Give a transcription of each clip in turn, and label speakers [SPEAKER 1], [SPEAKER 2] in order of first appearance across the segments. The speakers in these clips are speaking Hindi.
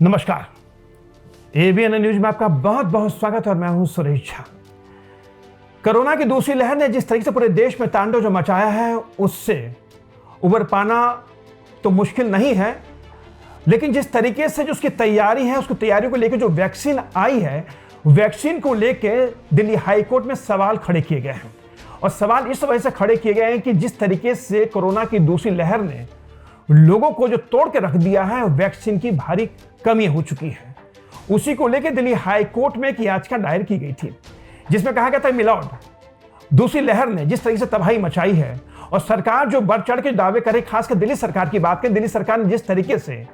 [SPEAKER 1] नमस्कार। एबीएन न्यूज में आपका बहुत बहुत स्वागत है और मैं हूं सुरेश झा। कोरोना की दूसरी लहर ने जिस तरीके से पूरे देश में तांडव जो मचाया है उससे उबर पाना तो मुश्किल नहीं है, लेकिन जिस तरीके से जो उसकी तैयारी है, उसकी तैयारियों को लेकर जो वैक्सीन आई है, वैक्सीन को लेकर दिल्ली हाई कोर्ट में सवाल खड़े किए गए हैं। और सवाल इस वजह से खड़े किए गए हैं कि जिस तरीके से कोरोना की दूसरी लहर ने लोगों को जो तोड़ के रख दिया है, वैक्सीन की भारी कमी हो चुकी है। उसी को लेकर दिल्ली हाई कोर्ट में एक याचिका दायर की गई थी, जिसमें कहा गया था मिलॉर्ड, दूसरी लहर ने जिस तरीके से तबाही मचाई है और सरकार जो बढ़ चढ़ के दावे करे, खासकर दिल्ली सरकार की बात करें, दिल्ली सरकार ने जिस तरीके से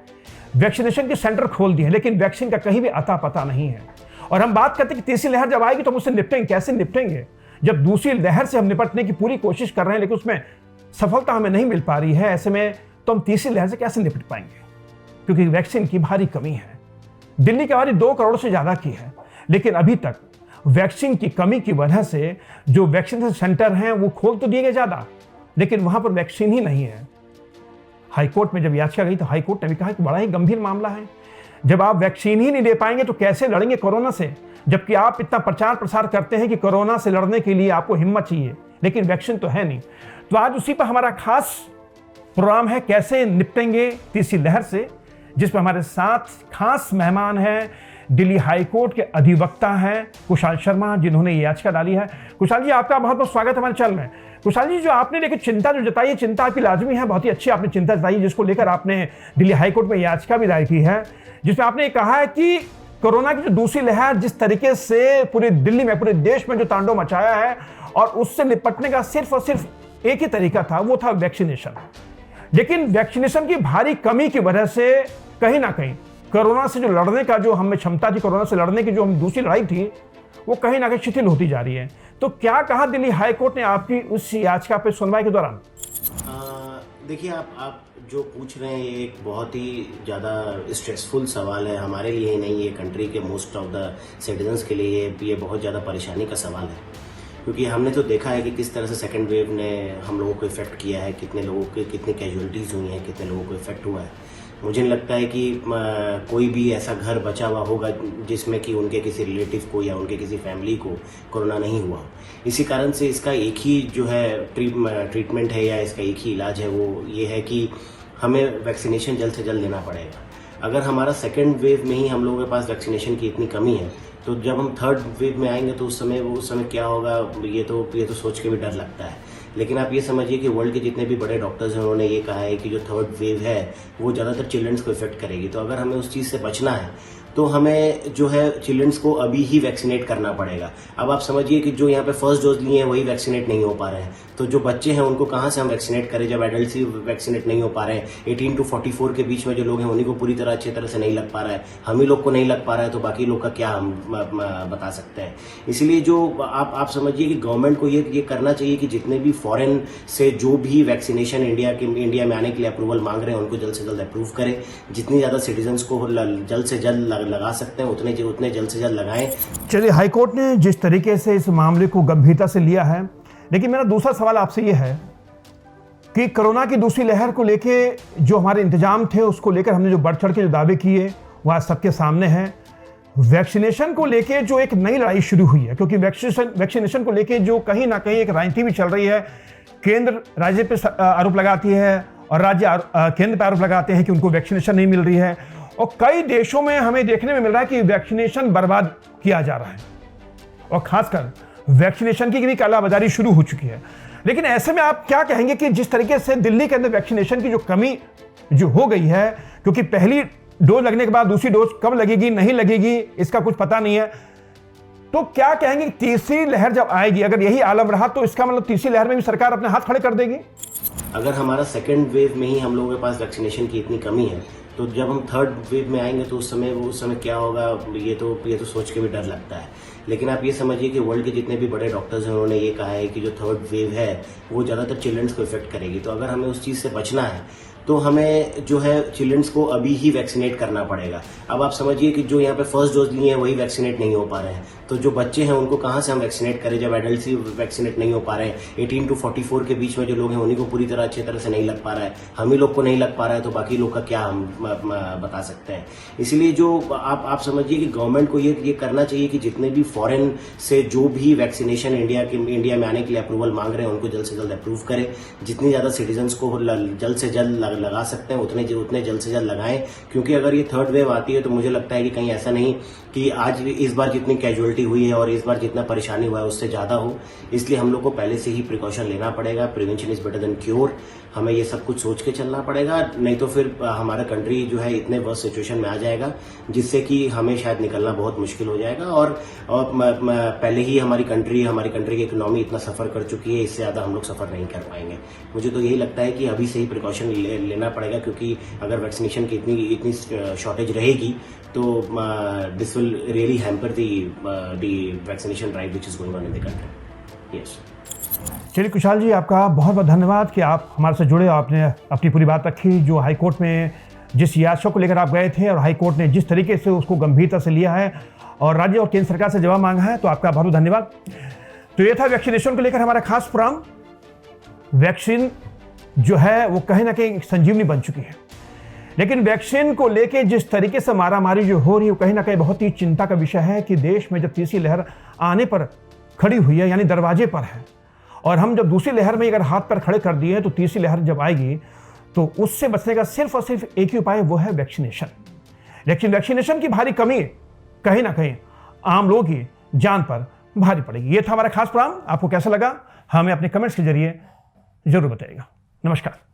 [SPEAKER 1] वैक्सीनेशन के सेंटर खोल दिए, लेकिन वैक्सीन का कहीं भी अता पता नहीं है। और हम बात करते हैं कि तीसरी लहर जब आएगी तो हम उससे निपटेंगे, कैसे निपटेंगे, जब दूसरी लहर से हम निपटने की पूरी कोशिश कर रहे हैं लेकिन उसमें सफलता हमें नहीं मिल पा रही है। ऐसे में तो हम तीसरी लहर से कैसे निपट पाएंगे, क्योंकि वैक्सीन की भारी कमी है। दिल्ली की आबादी 2 करोड़ से ज्यादा की है, लेकिन अभी तक वैक्सीन की कमी की वजह से जो वैक्सीनेशन सेंटर हैं वो खोल तो दिए गए ज्यादा, लेकिन वहां पर वैक्सीन ही नहीं है। हाईकोर्ट में जब याचिका गई तो हाईकोर्ट ने भी कहा कि बड़ा ही गंभीर मामला है। जब आप वैक्सीन ही नहीं दे पाएंगे तो कैसे लड़ेंगे कोरोना से, जबकि आप इतना प्रचार प्रसार करते हैं कि कोरोना से लड़ने के लिए आपको हिम्मत चाहिए, लेकिन वैक्सीन तो है नहीं। तो आज उसी पर हमारा खास प्रोग्राम है, कैसे निपटेंगे तीसरी लहर से, जिसमें हमारे साथ खास मेहमान हैं, दिल्ली हाई कोर्ट के अधिवक्ता हैं कुशाल शर्मा, जिन्होंने ये याचिका डाली है। कुशाल जी, आपका बहुत बहुत स्वागत है हमारे चैनल में। कुशाल जी, जो आपने लेकर चिंता जो जताई है, चिंता आपकी लाजमी है, बहुत ही अच्छी आपने चिंता जताई, जिसको लेकर आपने दिल्ली हाई कोर्ट में याचिका भी दायर की है, जिसमें आपने कहा है कि कोरोना की जो दूसरी लहर जिस तरीके से पूरे दिल्ली में, पूरे देश में जो तांडव मचाया है, और उससे निपटने का सिर्फ और सिर्फ एक ही तरीका था, वो था वैक्सीनेशन। लेकिन वैक्सीनेशन की भारी कमी की वजह से कहीं ना कहीं कोरोना से जो लड़ने का जो हमें क्षमता थी, कोरोना से लड़ने की जो हम दूसरी लड़ाई थी, वो कहीं ना कहीं शिथिल होती जा रही है। तो क्या कहा दिल्ली हाई कोर्ट ने आपकी उस याचिका पे सुनवाई के दौरान?
[SPEAKER 2] देखिए, आप जो पूछ रहे हैं ये एक बहुत ही ज़्यादा स्ट्रेसफुल सवाल है, हमारे लिए ही नहीं, ये कंट्री के मोस्ट ऑफ द सिटीजन्स के लिए ये बहुत ज़्यादा परेशानी का सवाल है। क्योंकि हमने तो देखा है कि किस तरह से सेकेंड वेव ने हम लोगों को इफेक्ट किया है, कितने लोगों के कितनी कैजुअलिटीज़ हुई हैं, कितने लोगों को इफेक्ट हुआ है। मुझे नहीं लगता है कि कोई भी ऐसा घर बचा हुआ होगा जिसमें कि उनके किसी रिलेटिव को या उनके किसी फैमिली को कोरोना नहीं हुआ। इसी कारण से इसका एक ही जो है ट्रीटमेंट है या इसका एक ही इलाज है, वो ये है कि हमें वैक्सीनेशन जल्द से जल्द लेना पड़ेगा। अगर हमारा सेकेंड वेव में ही हम लोगों के पास वैक्सीनेशन की इतनी कमी है, तो जब हम थर्ड वेव में आएंगे तो उस समय क्या होगा, ये तो सोच के भी डर लगता है। लेकिन आप ये समझिए कि वर्ल्ड के जितने भी बड़े डॉक्टर्स हैं, उन्होंने ये कहा है कि जो थर्ड वेव है वो ज़्यादातर चिल्ड्रंस को इफेक्ट करेगी। तो अगर हमें उस चीज़ से बचना है तो हमें जो है चिल्ड्रंस को अभी ही वैक्सीनेट करना पड़ेगा। अब आप समझिए कि जो यहाँ पे फर्स्ट डोज लिए हैं वही वैक्सीनेट नहीं हो पा रहे हैं, तो जो बच्चे हैं उनको कहाँ से हम वैक्सीनेट करें, जब एडल्ट ही वैक्सीनेट नहीं हो पा रहे हैं। 18 to 44 के बीच में जो लोग हैं उन्हीं को पूरी तरह अच्छी तरह से नहीं लग पा रहा है, हम ही लोग को नहीं लग पा रहा है, तो बाकी लोग का क्या हम बता सकते हैं। इसलिए जो आप समझिए कि गवर्नमेंट को ये करना चाहिए कि जितने भी फॉरेन से जो भी वैक्सीनेशन इंडिया में आने के लिए अप्रूवल मांग रहे हैं उनको जल्द से जल्द अप्रूव करें। जितनी ज़्यादा सिटीजन्स को जल्द से जल्द लगा सकते हैं उतने जल्द से जल्द लगाएं।
[SPEAKER 1] चलिए, हाईकोर्ट ने जिस तरीके से इस मामले को गंभीरता से लिया है, लेकिन मेरा दूसरा सवाल आपसे यह है कि कोरोना की दूसरी लहर को लेके जो हमारे इंतजाम थे, उसको लेकर हमने जो बढ़ चढ़ के जो दावे किए वो आज सबके सामने हैं। वैक्सीनेशन को लेके जो एक नई लड़ाई शुरू हुई है, क्योंकि वैक्सीनेशन को लेके जो कहीं ना कहीं एक राजनीति भी चल रही है। केंद्र राज्य पे आरोप लगाती है और राज्य केंद्र पर आरोप लगाते हैं कि उनको वैक्सीनेशन नहीं मिल रही है, और कई देशों में हमें देखने में मिल रहा है कि वैक्सीनेशन बर्बाद किया जा रहा है, और खासकर वैक्सीनेशन की भी कालाबाजारी शुरू हो चुकी है। लेकिन ऐसे में आप क्या कहेंगे कि जिस तरीके से दिल्ली के अंदर वैक्सीनेशन की जो कमी जो हो गई है, क्योंकि पहली डोज लगने के बाद दूसरी डोज कब लगेगी नहीं लगेगी इसका कुछ पता नहीं है, तो क्या कहेंगे कि तीसरी लहर जब आएगी, अगर यही आलम रहा तो इसका मतलब तीसरी लहर में भी सरकार अपने हाथ खड़े कर देगी?
[SPEAKER 2] अगर हमारा सेकेंड वेव में ही हम लोगों के पास वैक्सीनेशन की इतनी कमी है, तो जब हम थर्ड वेव में आएंगे तो उस समय क्या होगा, ये तो सोच के भी डर लगता है। लेकिन आप ये समझिए कि वर्ल्ड के जितने भी बड़े डॉक्टर्स हैं, उन्होंने ये कहा है कि जो थर्ड वेव है वो ज़्यादातर चिल्ड्रंस को इफेक्ट करेगी। तो अगर हमें उस चीज़ से बचना है तो हमें जो है चिल्ड्रंस को अभी ही वैक्सीनेट करना पड़ेगा। अब आप समझिए कि जो यहाँ पे फर्स्ट डोज लिए हैं वही वैक्सीनेट नहीं हो पा रहे हैं, तो जो बच्चे हैं उनको कहाँ से हम वैक्सीनेट करें जब एडल्ट ही वैक्सीनेट नहीं हो पा रहे हैं। 18 to 44 के बीच में जो लोग हैं उन्हीं को पूरी तरह अच्छी तरह से नहीं लग पा रहा है, हम ही लोग को नहीं लग पा रहा है, तो बाकी लोग का क्या हम बता सकते हैं। इसलिए जो आप समझिए कि गवर्नमेंट को ये करना चाहिए कि जितने भी फॉरेन से जो भी वैक्सीनेशन इंडिया में आने के लिए अप्रूवल मांग रहे हैं उनको जल्द से जल्द अप्रूव करें। जितनी ज्यादा सिटीजन्स को जल्द से जल्द लगा सकते हैं उतने जल्द से जल्द लगाएं, क्योंकि अगर ये थर्ड वेव आती है तो मुझे लगता है कि कहीं ऐसा नहीं कि आज इस बार जितनी कैजुअलिटी हुई है और इस बार जितना परेशानी हुआ है उससे ज्यादा हो। इसलिए हम लोग को पहले से ही प्रिकॉशन लेना पड़ेगा। Prevention is better than cure. हमें ये सब कुछ सोच के चलना पड़ेगा, नहीं तो फिर हमारा कंट्री जो है इतने वर्स्ट सिचुएशन में आ जाएगा जिससे कि हमें शायद निकलना बहुत मुश्किल हो जाएगा। और पहले ही हमारी कंट्री की इकोनॉमी इतना सफर कर चुकी है, इससे ज्यादा हम लोग सफर नहीं कर पाएंगे। मुझे तो यही लगता है कि अभी से ही प्रिकॉशन लेना पड़ेगा, क्योंकि अगर वैक्सीनेशन की इतनी शॉर्टेज रहेगी तो this will really hamper the vaccination drive which is going on in the country. Yes.
[SPEAKER 1] चलिए कुशाल जी, आपका बहुत बहुत धन्यवाद कि आप हमारे से जुड़े, आपने अपनी पूरी बात रखी। जो हाईकोर्ट में जिस याचिका को लेकर आप गए थे और हाईकोर्ट ने जिस तरीके से उसको गंभीरता से लिया है और राज्य और केंद्र सरकार से जवाब मांगा है, तो आपका बहुत बहुत धन्यवाद। तो ये था वैक्सीनेशन को लेकर हमारा खास प्रोग्राम। वैक्सीन जो है वो कहीं ना कहीं संजीवनी बन चुकी है, लेकिन वैक्सीन को लेकर जिस तरीके से मारामारी जो हो रही है वो कहीं ना कहीं बहुत ही चिंता का विषय है कि देश में जब तीसरी लहर आने पर खड़ी हुई है, यानी दरवाजे पर है, और हम जब दूसरी लहर में अगर हाथ पर खड़े कर दिए हैं तो तीसरी लहर जब आएगी तो उससे बचने का सिर्फ और सिर्फ एक ही उपाय, वो है वैक्सीनेशन। लेकिन वैक्सीनेशन की भारी कमी कहीं ना कहीं आम लोगों की जान पर भारी पड़ेगी। ये था हमारा खास प्रोग्राम। आपको कैसा लगा हमें अपने कमेंट्स के जरिए जरूर बताइएगा। नमस्कार।